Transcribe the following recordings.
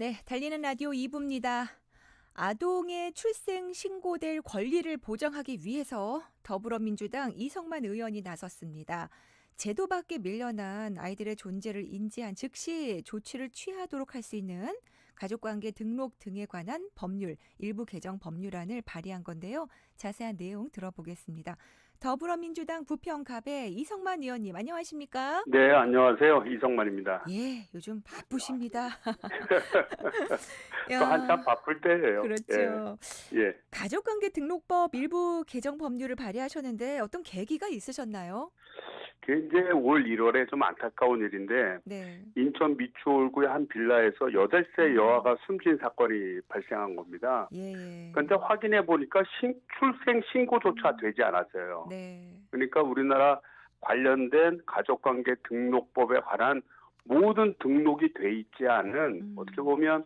네, 달리는 라디오 2부입니다. 아동의 출생 신고될 권리를 보장하기 위해서 더불어민주당 이성만 의원이 나섰습니다. 제도 밖에 밀려난 아이들의 존재를 인지한 즉시 조치를 취하도록 할 수 있는 가족관계 등록 등에 관한 법률, 일부 개정 법률안을 발의한 건데요. 자세한 내용 들어보겠습니다. 더불어민주당 부평갑의 이성만 의원님, 안녕하십니까? 네, 안녕하세요. 이성만입니다. 예, 요즘 바쁘십니다. 또 한참 야. 바쁠 때예요. 예, 그렇죠. 예. 가족관계 등록법 일부 개정 법률을 발의하셨는데 어떤 계기가 있으셨나요? 그게 이제 올 1월에 좀 안타까운 일인데, 네. 인천 미추홀구의 한 빌라에서 8세 음. 여아가 숨진 사건이 발생한 겁니다. 예. 그런데 확인해 보니까 출생 신고조차 음. 되지 않았어요. 네. 그러니까 우리나라 관련된 가족관계 등록법에 관한 모든 등록이 돼 있지 않은, 어떻게 음. 보면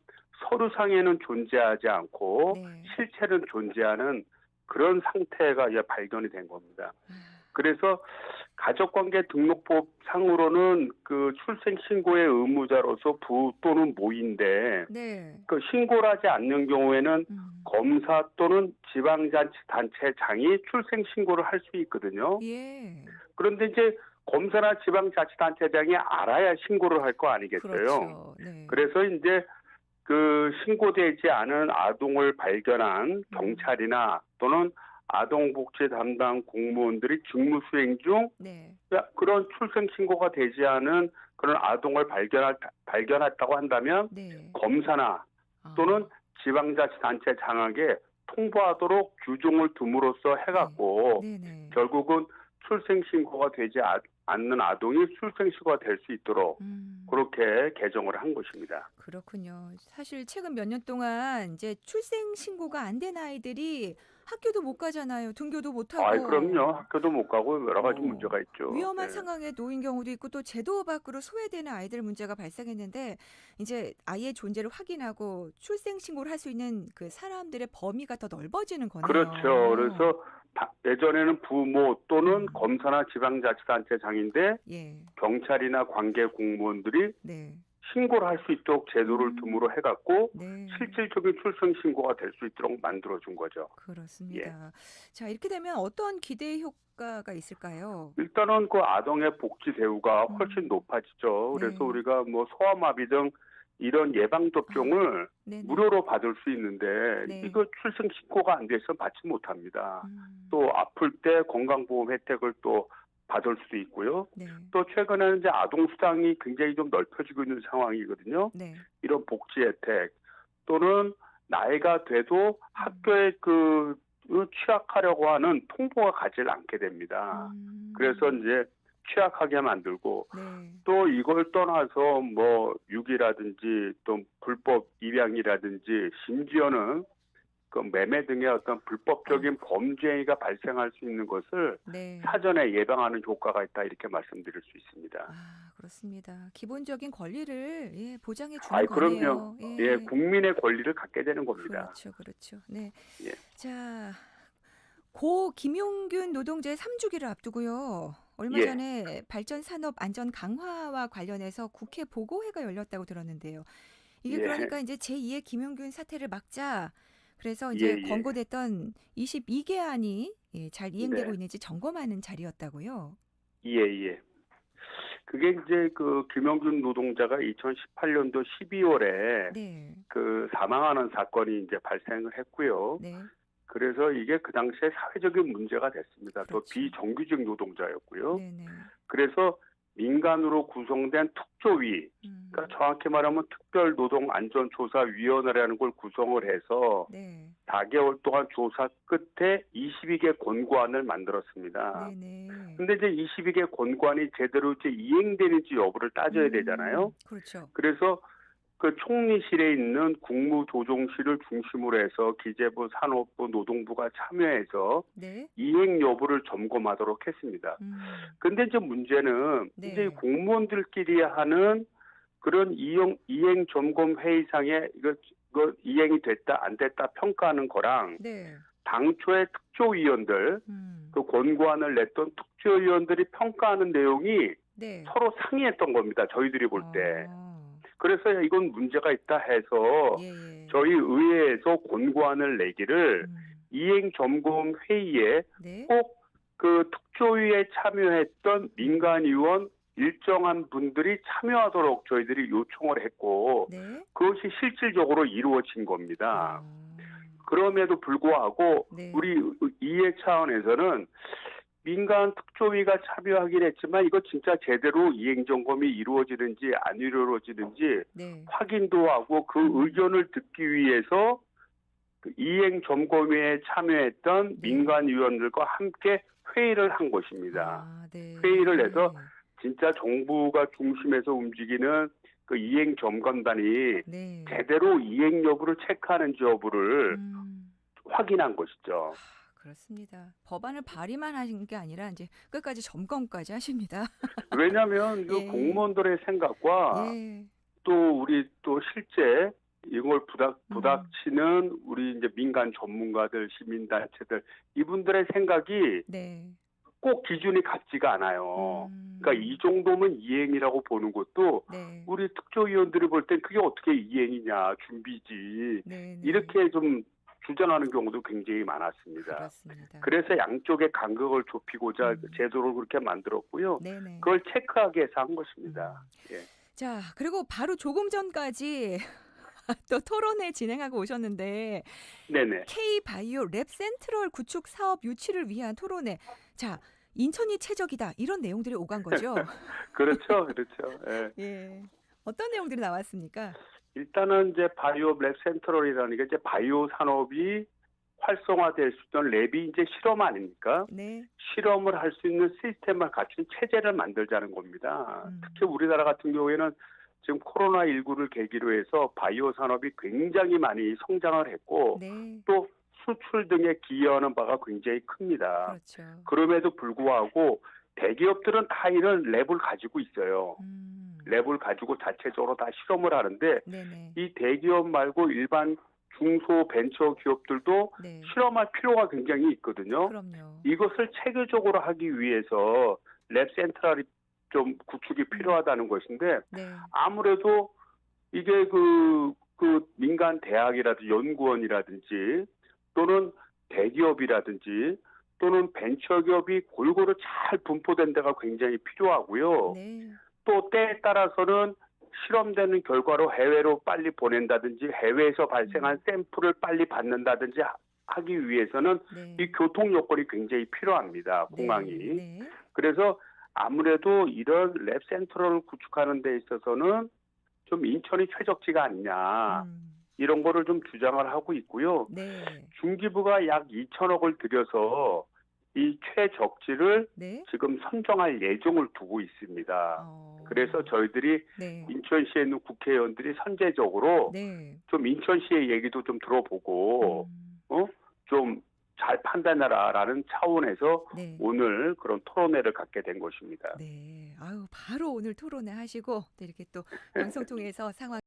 서류상에는 존재하지 않고 네. 실체는 존재하는 그런 상태가 이제 발견이 된 겁니다. 아. 그래서 가족관계 등록법 상으로는 그 출생 신고의 의무자로서 부 또는 모인데, 네. 그 신고를 하지 않는 경우에는 음. 검사 또는 지방자치단체장이 출생 신고를 할 수 있거든요. 예. 그런데 이제 검사나 지방자치단체장이 알아야 신고를 할 거 아니겠어요. 그렇죠. 네. 그래서 이제 그 신고되지 않은 아동을 발견한 음. 경찰이나 또는 아동복지 담당 공무원들이 직무 수행 중 네. 그런 출생 신고가 되지 않은 그런 아동을 발견했다고 한다면 네. 검사나 아. 또는 지방자치단체장에게 통보하도록 규정을 둠으로써 네. 해갖고 네네. 결국은 출생 신고가 되지 않는 아동이 출생 신고가 될 수 있도록 음. 그렇게 개정을 한 것입니다. 그렇군요. 사실 최근 몇 년 동안 이제 출생 신고가 안 된 아이들이 학교도 못 가잖아요. 등교도 못 아이, 하고. 그럼요. 학교도 못 가고 여러 가지 어, 문제가 있죠. 위험한 네. 상황에 놓인 경우도 있고 또 제도 밖으로 소외되는 아이들 문제가 발생했는데 이제 아이의 존재를 확인하고 출생 신고를 할 수 있는 그 사람들의 범위가 더 넓어지는 그렇죠. 거네요. 그래서 예전에는 부모 또는 음. 검사나 지방자치단체장인데 예. 경찰이나 관계 공무원들이 네. 신고를 할 수 있도록 제도를 둠으로 음. 해갖고 네. 실질적인 출생 신고가 될 수 있도록 만들어준 거죠. 예. 그렇습니다. 자, 이렇게 되면 어떤 기대 효과가 있을까요? 일단은 그 아동의 복지 대우가 훨씬 음. 높아지죠. 그래서 네. 우리가 뭐 소아마비 등 이런 예방 아. 접종을 네네. 무료로 받을 수 있는데 네. 이거 출생 신고가 안 돼서 받지 못합니다. 음. 또 아플 때 건강보험 혜택을 또 받을 수도 있고요. 네. 또 최근에는 이제 아동 수당이 굉장히 좀 넓혀지고 있는 상황이거든요. 네. 이런 복지 혜택 또는 나이가 돼도 음. 학교에 취학하려고 하는 통보가 가지 않게 됩니다. 그래서 음. 이제 취약하게 만들고 네. 또 이걸 떠나서 뭐 유기라든지 또 불법 입양이라든지 심지어는 그 매매 등의 어떤 불법적인 범죄 행위가 발생할 수 있는 것을 네. 사전에 예방하는 효과가 있다 이렇게 말씀드릴 수 있습니다. 아, 그렇습니다. 기본적인 권리를 예, 보장해 주는 아이, 그럼요. 거네요. 예, 예. 국민의 권리를 갖게 되는 겁니다. 그렇죠. 그렇죠. 네. 예, 자, 고 김용균 노동자의 3주기를 앞두고요. 얼마 예, 전에 발전 산업 안전 강화와 관련해서 국회 보고회가 열렸다고 들었는데요. 이게 예, 그러니까 이제 제2의 김용균 사태를 막자. 그래서 예, 이제 예. 권고됐던 22개안이 예, 잘 이행되고 네, 있는지 점검하는 자리였다고요. 예, 예. 그게 이제 그 김영준 노동자가 2018년도 12월에 네. 그 사망하는 사건이 이제 발생을 했고요. 네. 그래서 이게 그 당시에 사회적인 문제가 됐습니다. 또 그렇죠. 비정규직 노동자였고요. 네네. 그래서 민간으로 구성된 특조위, 음. 그러니까 정확히 말하면 특별노동안전조사위원회라는 걸 구성을 해서 네. 4개월 동안 조사 끝에 22개 권고안을 만들었습니다. 네네. 근데 이제 22개 권고안이 제대로 이제 이행되는지 여부를 따져야 되잖아요. 그렇죠. 그래서 그 총리실에 있는 국무조정실을 중심으로 해서 기재부, 산업부, 노동부가 참여해서 네. 이행 여부를 점검하도록 했습니다. 음. 근데 이제 문제는 이제 네. 공무원들끼리 하는 그런 이행 점검 회의상에 이거 이행이 됐다 안 됐다 평가하는 거랑 네. 당초에 특조위원들 음. 그 권고안을 냈던 특조위원들이 평가하는 내용이 네. 서로 상이했던 겁니다. 저희들이 볼 때. 아. 그래서 이건 문제가 있다 해서 예, 예. 저희 의회에서 권고안을 내기를 음. 이행 점검 회의에 네. 꼭 그 특조위에 참여했던 민간 의원 일정한 분들이 참여하도록 저희들이 요청을 했고 네. 그것이 실질적으로 이루어진 겁니다. 아. 그럼에도 불구하고 네. 우리 이해 차원에서는 민간 특조위가 참여하긴 했지만 이거 진짜 제대로 이행 점검이 이루어지는지 안 이루어지는지 네. 확인도 하고 그 의견을 듣기 위해서 그 이행 점검회에 참여했던 네. 민간 위원들과 함께 회의를 한 것입니다. 아, 네. 회의를 해서 진짜 정부가 중심에서 움직이는 그 이행 점검단이 네. 제대로 이행 여부를 체크하는지 여부를 음. 확인한 것이죠. 그렇습니다. 법안을 발의만 하신 게 아니라 이제 끝까지 점검까지 하십니다. 왜냐하면 그 예. 공무원들의 생각과 예. 또 우리 또 실제 이걸 부닥치는 우리 이제 민간 전문가들, 시민단체들 이분들의 생각이 네. 꼭 기준이 같지가 않아요. 음. 그러니까 이 정도면 이행이라고 보는 것도 네. 우리 특조위원들이 볼 땐 그게 어떻게 이행이냐, 준비지. 네, 네. 이렇게 좀 주장하는 경우도 굉장히 많았습니다. 그렇습니다. 그래서 양쪽의 간극을 좁히고자 제도를 그렇게 만들었고요. 네, 네. 그걸 체크하기 위해서 한 것입니다. 예. 자, 그리고 바로 조금 전까지 또 토론회 진행하고 오셨는데 네네. K바이오 랩 센트럴 구축 사업 유치를 위한 토론회. 자, 인천이 최적이다. 이런 내용들이 오간 거죠. 그렇죠, 그렇죠. 예. 예. 어떤 내용들이 나왔습니까? 일단은 이제 바이오 랩 센트럴이라는 게 이제 바이오 산업이 활성화될 수 있는 랩이 이제 실험 아닙니까? 네. 실험을 할 수 있는 시스템을 갖춘 체제를 만들자는 겁니다. 특히 우리나라 같은 경우에는 지금 코로나19를 계기로 해서 바이오 산업이 굉장히 많이 성장을 했고 네. 또 수출 등에 기여하는 바가 굉장히 큽니다. 그렇죠. 그럼에도 불구하고 대기업들은 다 이런 랩을 가지고 있어요. 랩을 가지고 자체적으로 다 실험을 하는데 네네. 이 대기업 말고 일반 중소 벤처 기업들도 네. 실험할 필요가 굉장히 있거든요. 그럼요. 이것을 체계적으로 하기 위해서 랩 센트럴이 좀 구축이 필요하다는 것인데 네. 아무래도 이게 그 민간 대학이라든지 연구원이라든지 또는 대기업이라든지 또는 벤처기업이 골고루 잘 분포된 데가 굉장히 필요하고요. 네. 또 때에 따라서는 실험되는 결과로 해외로 빨리 보낸다든지 해외에서 발생한 샘플을 빨리 받는다든지 하기 위해서는 네. 이 교통 여건이 굉장히 필요합니다. 공항이. 네. 그래서 아무래도 이런 랩 센터를 구축하는 데 있어서는 좀 인천이 최적지가 아니냐. 이런 거를 좀 주장을 하고 있고요. 네. 중기부가 약 2천억을 들여서 이 최적지를 네. 지금 선정할 예정을 두고 있습니다. 그래서 저희들이 네. 인천시에 있는 국회의원들이 선제적으로 네. 좀 인천시의 얘기도 좀 들어보고 좀 잘 판단하라라는 차원에서 네. 오늘 그런 토론회를 갖게 된 것입니다. 네. 아유, 바로 오늘 토론회 하시고 또 이렇게 또 방송 통해서 상황